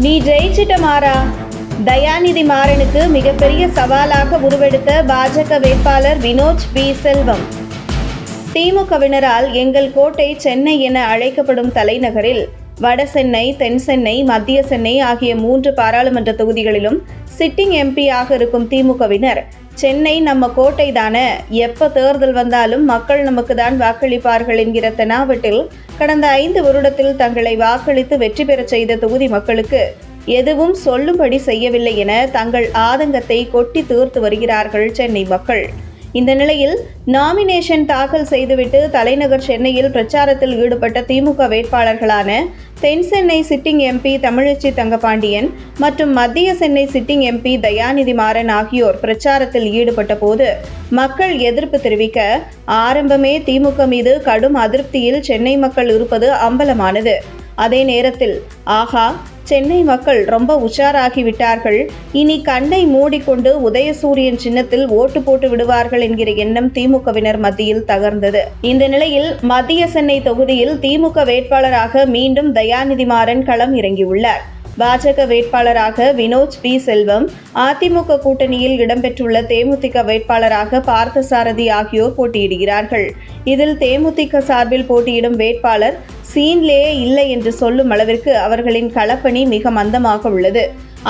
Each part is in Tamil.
நீ ஜெயிச்சிட்ட மாறா. தயாநிதி மாறனுக்கு மிகப்பெரிய சவாலாக உருவெடுத்த பாஜக வேட்பாளர் வினோஜ் பி செல்வம். திமுகவினரால் எங்கள் கோட்டை சென்னை என அழைக்கப்படும் தலைநகரில் வட சென்னை, தென் சென்னை, மத்திய சென்னை ஆகிய 3 பாராளுமன்ற தொகுதிகளிலும் சிட்டிங் எம்பியாக இருக்கும் திமுகவினர் சென்னை நம்ம கோட்டை தானே, எப்ப தேர்தல் வந்தாலும் மக்கள் நமக்கு தான் வாக்களிப்பார்கள் என்கிற தெனாவட்டில் கடந்த 5 வருடத்தில் தங்களை வாக்களித்து வெற்றி பெற செய்த தொகுதி மக்களுக்கு எதுவும் சொல்லும்படி செய்யவில்லை என தங்கள் ஆதங்கத்தை கொட்டி தீர்த்து வருகிறார்கள் சென்னை மக்கள். இந்த நிலையில் நாமினேஷன் தாக்கல் செய்துவிட்டு தலைநகர் சென்னையில் பிரச்சாரத்தில் ஈடுபட்ட திமுக வேட்பாளர்களான தென் சென்னை சிட்டிங் எம்பி தமிழச்சி தங்கபாண்டியன் மற்றும் மத்திய சென்னை சிட்டிங் எம்பி தயாநிதி மாறன் ஆகியோர் பிரச்சாரத்தில் ஈடுபட்ட போது மக்கள் எதிர்ப்பு தெரிவிக்க ஆரம்பமே திமுக மீது கடும் அதிருப்தியில் சென்னை மக்கள் இருப்பது அம்பலமானது. அதே நேரத்தில் ஆஹா, சென்னை மக்கள் ரொம்ப உஷாராகிவிட்டார்கள், இனி கண்ணை மூடிக்கொண்டு உதயசூரியன் சின்னத்தில் ஓட்டு போட்டு விடுவார்கள் என்கிற எண்ணம் திமுகவினர் மத்தியில் தகர்ந்தது. இந்த நிலையில் மத்திய சென்னை தொகுதியில் திமுக வேட்பாளராக மீண்டும் தயாநிதி மாறன் களம் இறங்கியுள்ளார். பாஜக வேட்பாளராக வினோஜ் பி செல்வம், அதிமுக கூட்டணியில் இடம்பெற்றுள்ள தேமுதிக வேட்பாளராக பார்த்தசாரதி ஆகியோர் போட்டியிடுகிறார்கள். இதில் தேமுதிக சார்பில் போட்டியிடும் வேட்பாளர் சீன்லேயே இல்லை என்று சொல்லும் அளவிற்கு அவர்களின் களப்பணி மிக மந்தமாக உள்ளது.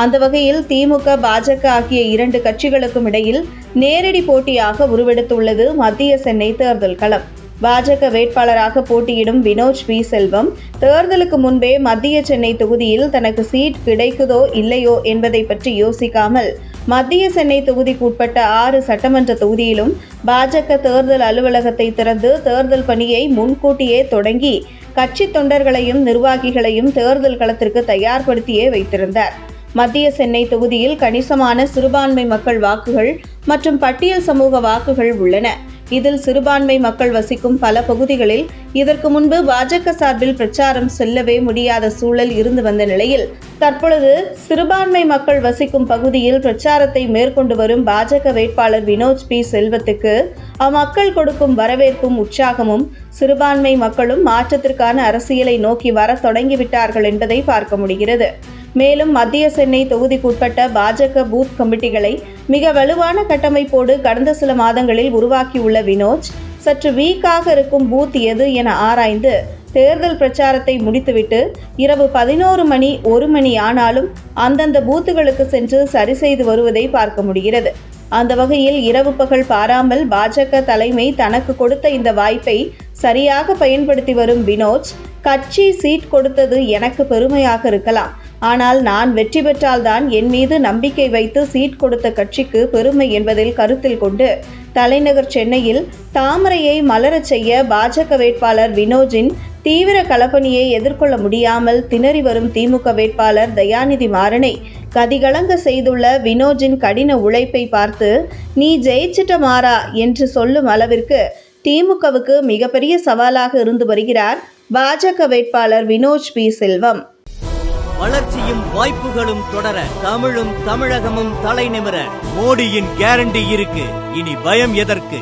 அந்த வகையில் திமுக, பாஜக ஆகிய 2 கட்சிகளுக்கும் இடையில் நேரடி போட்டியாக உருவெடுத்துள்ளது மத்திய சென்னை தேர்தல் களம். பாஜக வேட்பாளராக போட்டியிடும் வினோஜ் பி செல்வம் தேர்தலுக்கு முன்பே மத்திய சென்னை தொகுதியில் தனக்கு சீட் கிடைக்குதோ இல்லையோ என்பதை பற்றி யோசிக்காமல் மத்திய சென்னை தொகுதிக்குட்பட்ட 6 சட்டமன்ற தொகுதியிலும் பாஜக தேர்தல் அலுவலகத்தை திறந்து தேர்தல் பணியை முன்கூட்டியே தொடங்கி கட்சி தொண்டர்களையும் நிர்வாகிகளையும் தேர்தல் களத்திற்கு தயார்படுத்தியே வைத்திருந்தார். மத்திய சென்னை தொகுதியில் கணிசமான சிறுபான்மை மக்கள் வாக்குகள் மற்றும் பட்டியல் சமூக வாக்குகள் உள்ளன. இதில் சிறுபான்மை மக்கள் வசிக்கும் பல பகுதிகளில் இதற்கு முன்பு பாஜக சார்பில் பிரச்சாரம் செல்லவே முடியாத சூழல் இருந்து வந்த நிலையில் தற்பொழுது சிறுபான்மை மக்கள் வசிக்கும் பகுதியில் பிரச்சாரத்தை மேற்கொண்டு வரும் பாஜக வேட்பாளர் வினோஜ் பி செல்வத்துக்கு அம்மக்கள் கொடுக்கும் வரவேற்பும் உற்சாகமும் சிறுபான்மை மக்களும் மாற்றத்திற்கான அரசியலை நோக்கி வர தொடங்கிவிட்டார்கள் என்பதை பார்க்க முடிகிறது. மேலும் மத்திய சென்னை தொகுதிக்குட்பட்ட பாஜக பூத் கமிட்டிகளை மிக வலுவான கட்டமைப்போடு கடந்த சில மாதங்களில் உருவாக்கியுள்ள வினோஜ் சற்று வீக்காக இருக்கும் பூத் எது என ஆராய்ந்து தேர்தல் பிரச்சாரத்தை முடித்துவிட்டு இரவு 11 மணி 1 மணி ஆனாலும் அந்தந்த பூத்துகளுக்கு சென்று சரி செய்து வருவதை பார்க்க முடிகிறது. அந்த வகையில் இரவு பகல் பாராமல் பாஜக தலைமை தனக்கு கொடுத்த இந்த வாய்ப்பை சரியாக பயன்படுத்தி வரும் வினோஜ், கட்சி சீட் கொடுத்தது எனக்கு பெருமையாக இருக்கலாம், ஆனால் நான் வெற்றி பெற்றால்தான் என் மீது நம்பிக்கை வைத்து சீட் கொடுத்த கட்சிக்கு பெருமை என்பதில் கருத்தில் கொண்டு தலைநகர் சென்னையில் தாமரையை மலரச் செய்ய பாஜக வேட்பாளர் வினோஜின் தீவிர களப்பணியை எதிர்கொள்ள முடியாமல் திணறி வரும் திமுக வேட்பாளர் தயாநிதி மாறனை கதிகலங்க செய்துள்ள வினோஜின் கடின உழைப்பை பார்த்து நீ ஜெயிச்சிட்ட மாறா என்று சொல்லும் அளவிற்கு திமுகவுக்கு மிகப்பெரிய சவாலாக இருந்து வருகிறார் பாஜக வேட்பாளர் வினோஜ் பி செல்வம். வளர்ச்சியும் வாய்ப்புகளும் தொடர தமிழும் தமிழகமும் தலை நிமிர மோடியின் கேரண்டி இருக்கு. இனி பயம் எதற்கு?